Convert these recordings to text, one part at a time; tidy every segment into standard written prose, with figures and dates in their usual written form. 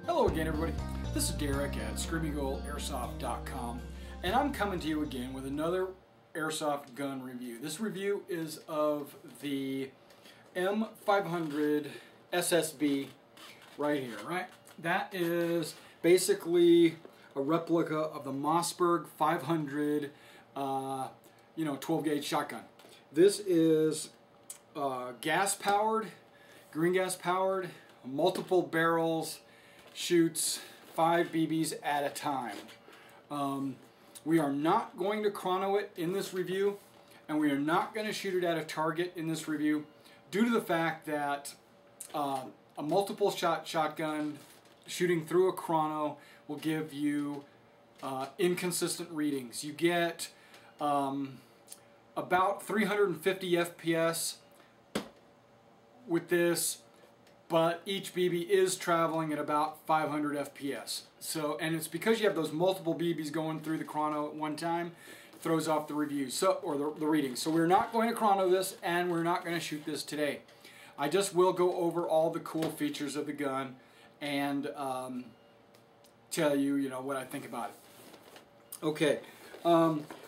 Hello again, everybody. This is Derek at ScreamingGoldAirsoft.com, and I'm coming to you again with another airsoft gun review. This review is of the m500 SSB right here, right? That is basically a replica of the Mossberg 500, 12 gauge shotgun. This is gas powered, green gas powered, multiple barrels, shoots 5 BBs at a time. We are not going to chrono it in this review, and we are not going to shoot it at a target in this review due to the fact that a multiple shot shotgun shooting through a chrono will give you inconsistent readings. You get about 350 FPS with this, but each BB is traveling at about 500 FPS. So, and it's because you have those multiple BBs going through the chrono at one time, throws off the reviews, or the readings. So we're not going to chrono this, and we're not going to shoot this today. I just will go over all the cool features of the gun and tell you, what I think about it. Okay,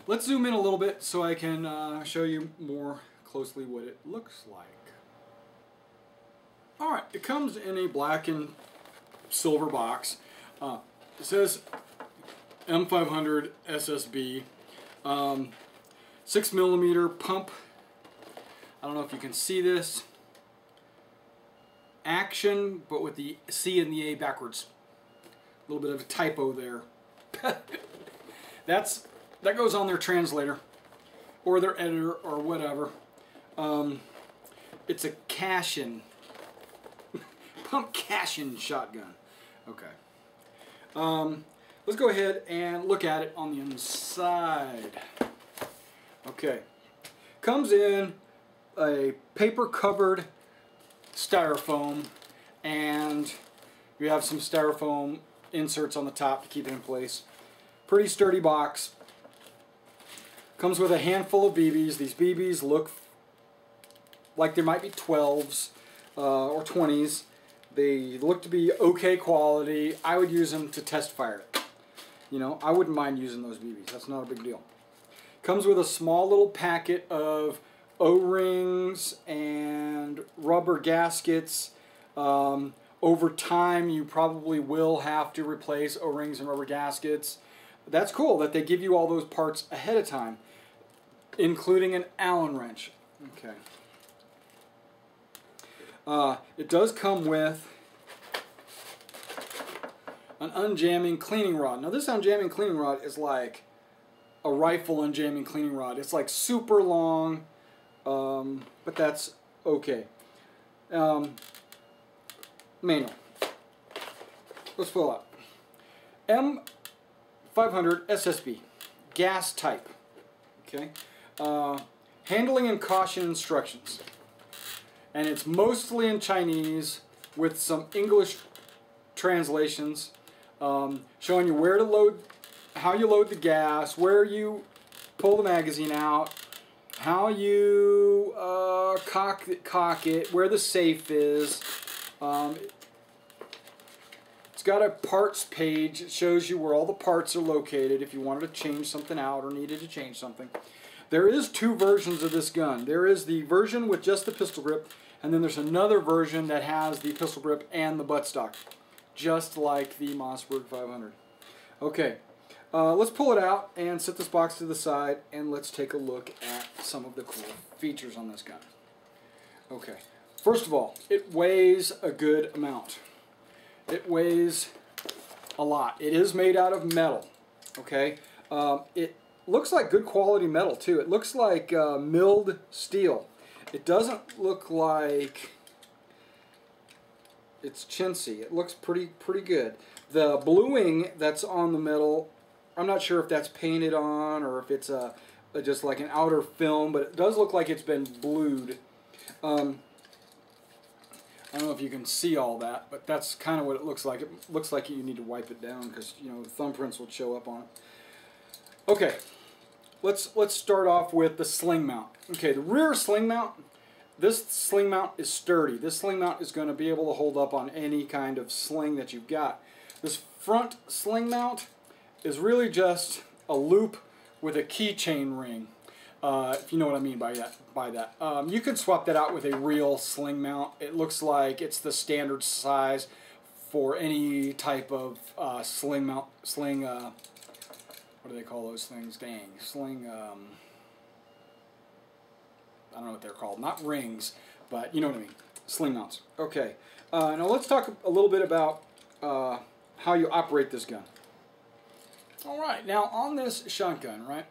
let's zoom in a little bit so I can show you more closely what it looks like. Alright, it comes in a black and silver box. It says m500 SSB, 6mm pump. I don't know if you can see this. Action, but with the C and the A backwards. A little bit of a typo there. That goes on their translator or their editor or whatever. It's a cash-in. Pump cash-in shotgun. Okay. Let's go ahead and look at it on the inside. Okay. Comes in a paper-covered styrofoam, and you have some styrofoam inserts on the top to keep it in place. Pretty sturdy box. Comes with a handful of BBs. These BBs look like there might be 12s or 20s. They look to be okay quality. I would use them to test fire it. I wouldn't mind using those BBs. That's not a big deal. Comes with a small little packet of O-rings and rubber gaskets. Over time, you probably will have to replace O-rings and rubber gaskets. That's cool that they give you all those parts ahead of time, including an Allen wrench. Okay. It does come with an unjamming cleaning rod. Now this unjamming cleaning rod is like a rifle unjamming cleaning rod. It's like super long, but that's okay. Manual. Let's pull up. M500 SSB, gas type. Okay. Handling and caution instructions. And it's mostly in Chinese with some English translations showing you where to load, how you load the gas, where you pull the magazine out, how you cock it, where the safe is. It's got a parts page. It shows you where all the parts are located if you wanted to change something out or needed to change something. There is 2 versions of this gun. There is the version with just the pistol grip, and then there's another version that has the pistol grip and the buttstock, just like the Mossberg 500. Okay, let's pull it out and set this box to the side, and let's take a look at some of the cool features on this gun. Okay, first of all, it weighs a good amount. It weighs a lot. It is made out of metal. Okay, it looks like good quality metal too. It looks like milled steel. It doesn't look like it's chintzy. It looks pretty good. The bluing that's on the metal, I'm not sure if that's painted on or if it's just like an outer film, but it does look like it's been blued. I don't know if you can see all that, but that's kind of what it looks like. It looks like you need to wipe it down because the thumbprints will show up on it. Okay, let's start off with the sling mount. Okay, the rear sling mount this sling mount is sturdy. This sling mount is going to be able to hold up on any kind of sling that you've got. This front sling mount is really just a loop with a keychain ring, if you know what I mean by that. You can swap that out with a real sling mount. It looks like it's the standard size for any type of sling mount. What do they call those things? Dang, sling. I don't know what they're called. Not rings, but you know what I mean. Sling mounts. Okay. Now let's talk a little bit about how you operate this gun. All right. Now on this shotgun, right?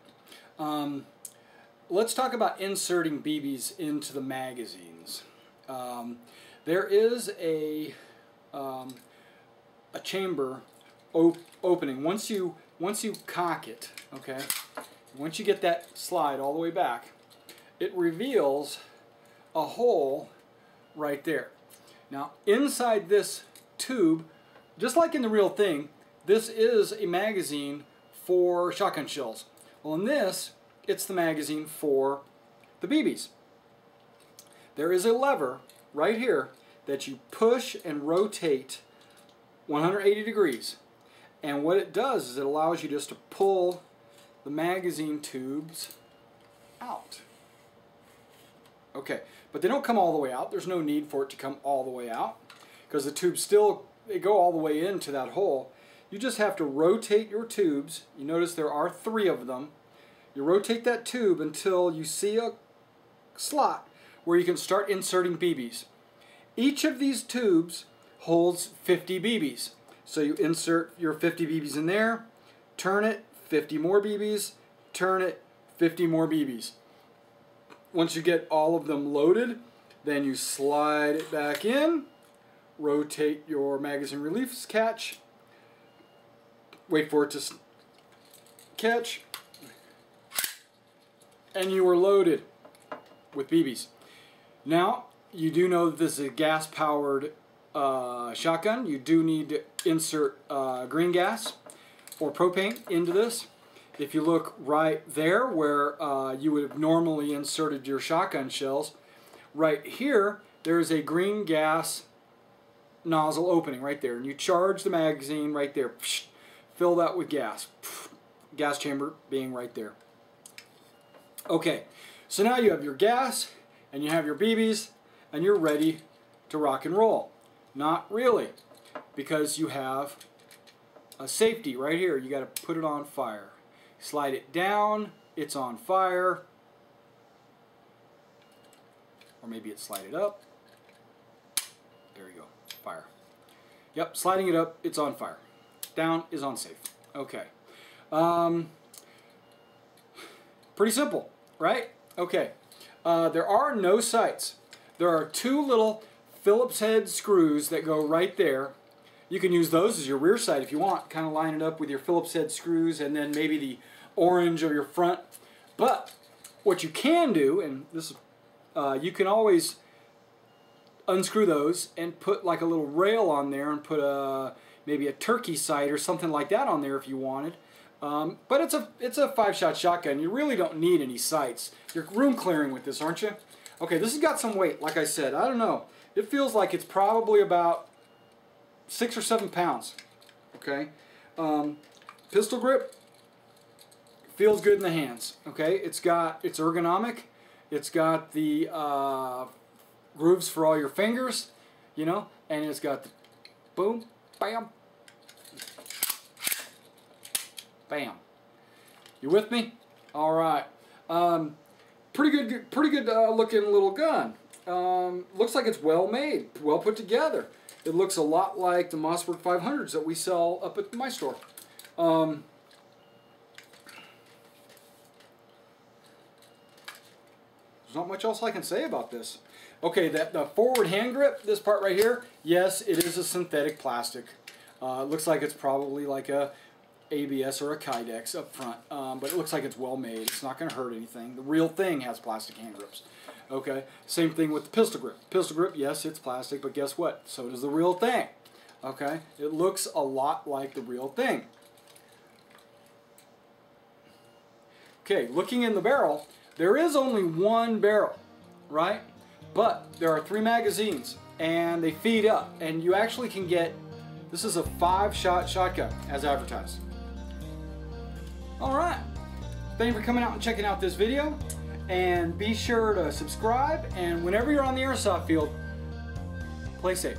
Let's talk about inserting BBs into the magazines. There is a chamber opening. Once you cock it, okay. Once you get that slide all the way back, it reveals a hole right there. Now inside this tube, just like in the real thing, this is a magazine for shotgun shells. Well, in this, it's the magazine for the BBs. There is a lever right here that you push and rotate 180 degrees. And what it does is it allows you just to pull the magazine tubes out. Okay, but they don't come all the way out. There's no need for it to come all the way out because the tubes still, they go all the way into that hole. You just have to rotate your tubes. You notice there are 3 of them. You rotate that tube until you see a slot where you can start inserting BBs. Each of these tubes holds 50 BBs. So you insert your 50 BBs in there, turn it, 50 more BBs, turn it, 50 more BBs. Once you get all of them loaded, then you slide it back in, rotate your magazine release catch, wait for it to catch, and you are loaded with BBs. Now, you do know that this is a gas-powered shotgun. You do need to insert green gas or propane into this. If you look right there where you would have normally inserted your shotgun shells, right here there's a green gas nozzle opening right there, and you charge the magazine right there. Fill that with gas. Gas chamber being right there. Okay, so now you have your gas and you have your BBs and you're ready to rock and roll. Not really, because you have a safety right here. You got to put it on fire. Slide it down, it's on fire. Or maybe it's slide it up. There you go, fire. Yep, sliding it up, it's on fire. Down is on safe. Okay. Pretty simple, right? Okay. There are no sights. There are 2 little Phillips head screws that go right there. You can use those as your rear sight if you want. Kind of line it up with your Phillips head screws and then maybe the orange of your front. But what you can do, and this you can always unscrew those and put like a little rail on there and put maybe a turkey sight or something like that on there if you wanted. But it's a 5-shot shotgun. You really don't need any sights. You're room clearing with this, aren't you? Okay, this has got some weight. Like I said, I don't know. It feels like it's probably about 6 or 7 pounds. Okay, pistol grip feels good in the hands. Okay, it's ergonomic. It's got the grooves for all your fingers, you know, and it's got the boom, bam, bam. You with me? All right. Pretty good looking little gun. Looks like it's well made, well put together. It looks a lot like the Mossberg 500s that we sell up at my store. There's not much else I can say about this. Okay, the forward hand grip, this part right here, yes, it is a synthetic plastic. It looks like it's probably like a ABS or a Kydex up front, but it looks like it's well made. It's not going to hurt anything. The real thing has plastic hand grips. Okay, same thing with the pistol grip. Pistol grip, yes, it's plastic, but guess what? So does the real thing. Okay, it looks a lot like the real thing. Okay, looking in the barrel, there is only one barrel, right? but there are 3 magazines and they feed up, and you actually can get, this is a 5-shot shotgun as advertised. Alright, thank you for coming out and checking out this video, and be sure to subscribe, and whenever you're on the airsoft field, play safe.